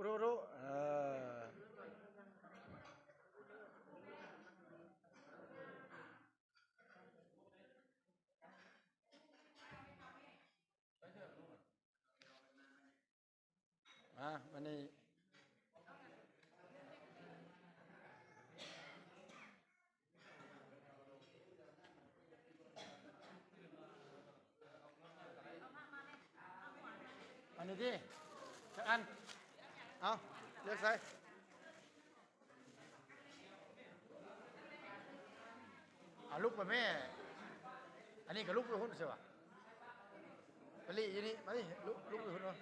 รู้วันนี้อันนี้ที่จะอันเอาเลือกใส่เอาลูกไปแม่อันนี้กับลูกไปหุ่นใช่ปะไปรีอยู่นี่มาดิลูกไปหุ่นวะ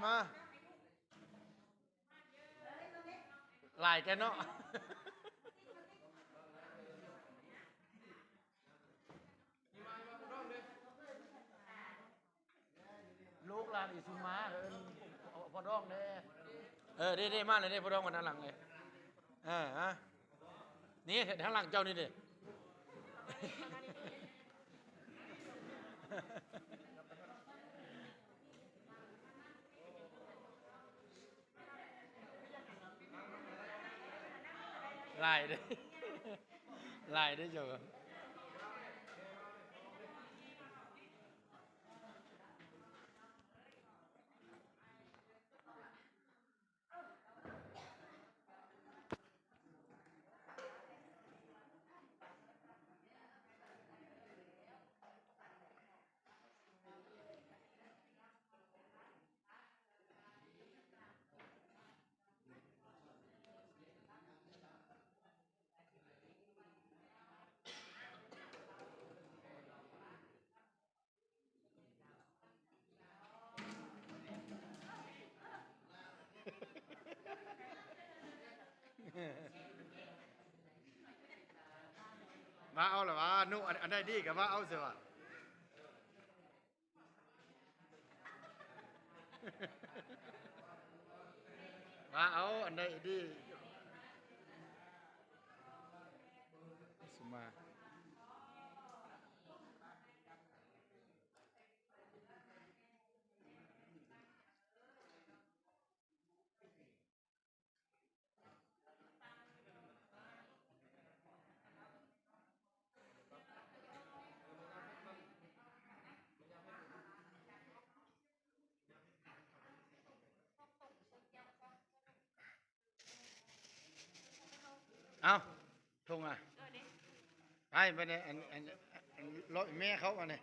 มาหลายแกเนาะลูกหลานอิสุมาพอดองเด้ได้มาเลยได้พอดองวันนั้นหลังเลยนี่ทางหลังเจ้านี่ดิลายได้ลายได้เจ้ามาเอาหรอวะนุอันได้ดีกับว่าเอาเสียวะมาเอาอันได้ดีสมาเอาทงไปเนี่ยอันรถแม่เขาเนี่ย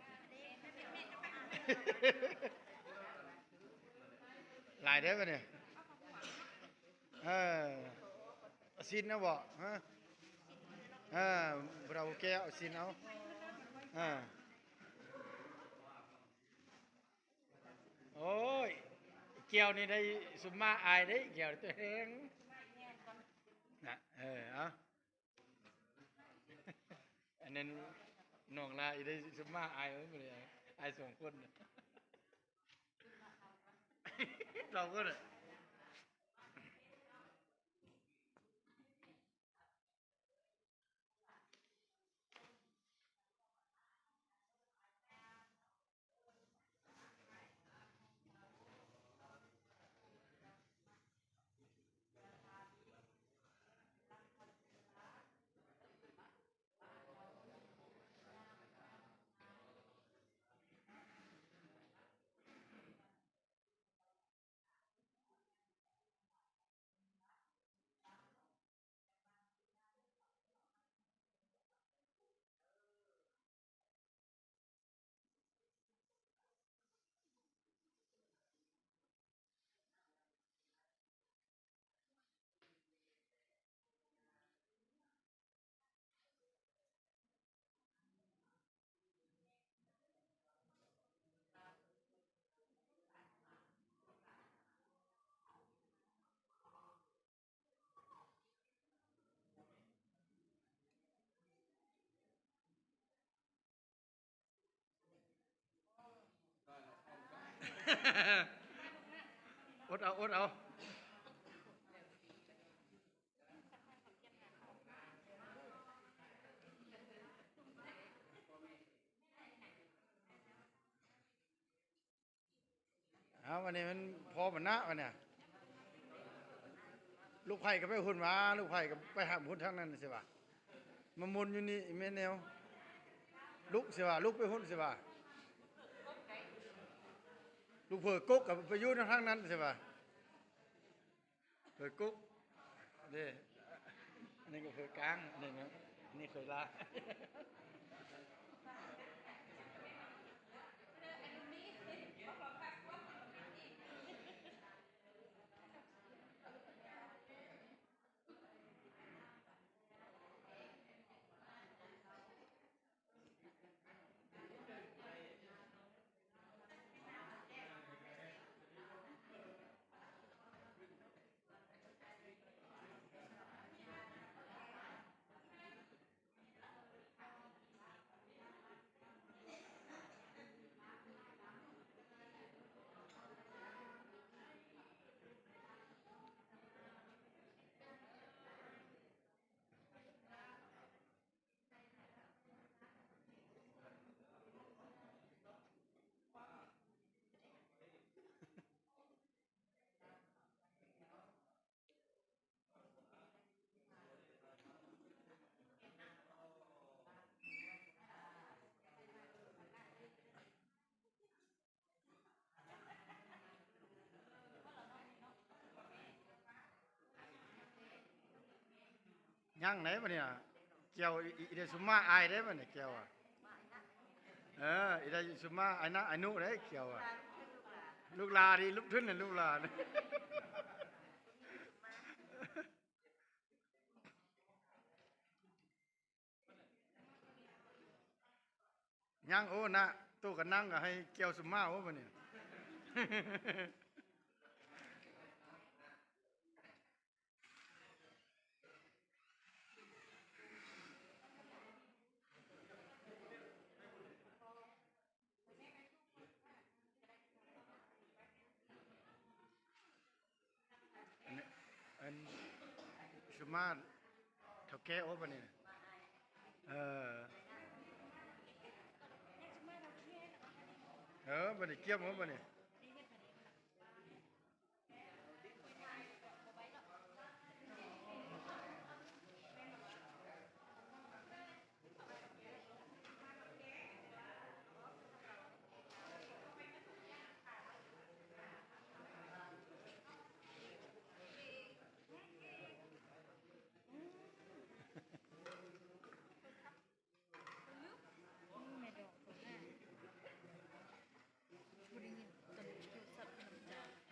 หลายได้ปะเนี่ยซินนะบอกเราแก้วซินเอาโอ้ยเกี่ยวนี่ได้สุมาอายได้เกี่ยวตัวเองนะเอาอันนั้นน้องลาอีได้สุมาอายไว้หมดเลยอายสองคนเราก็เลย ดเอาอดเอาเอาวันนี้มันพอมันนะวันเนี่ยลูกไผ่ก็ไปหุ่นมาลูกไผ่ก็ไปหาหุ่นทั้งนั้นสิวะมามุนอยู่นี่แม่แนวลูกสิวะลูกไปหุ่นสิวะลูกเผือกกุ๊กกับไปยุ่ทั้งนั้นสิวะเผือกกุ๊กเด้อันนี้ก็เผือกกลางอันนี้นะอันนี้เคยละย่างไหนปะเนี่ยเกี่ยวอีเดซุมาอายได้ปะเนี่ยเกี่ยวอ่ะอีเดซุมาไอ้นะไอ้นุได้เกี่ยวอ่ะลูกลาดิลูกทุ่นเนี่ยลูกลาย่างโอ้นะตู้กันนั่งก็ให้เกี่ยวซุมาโอ้ปะเนี่ยอันซุมาเท่าแก่โอ้ปะเนี่ยเออปะเนี่ยเกี่ยวโอ้ปะเนี่ย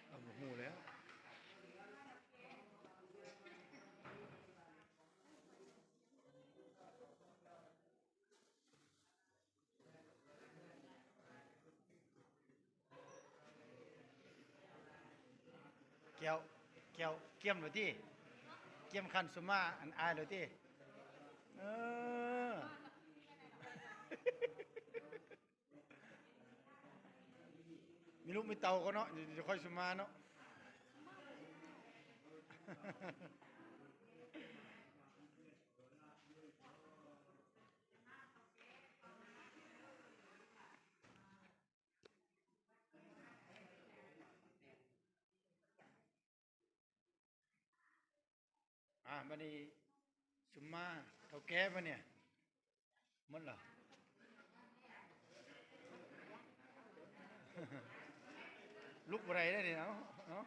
เอาหมูแล้วเกี่ยวเกี่ยวเกี่ยมหรือที่เกี่ยมคันซุมาอันอายหรือที่เออ มีลูกมีเตาก็เนาะเดี๋ยวจะค่อยสมาเนาะบันนี้สมาเท่าแก่ปะเนี่ยหมดเหรอลุกอะไรได้เนี่ยเนาะ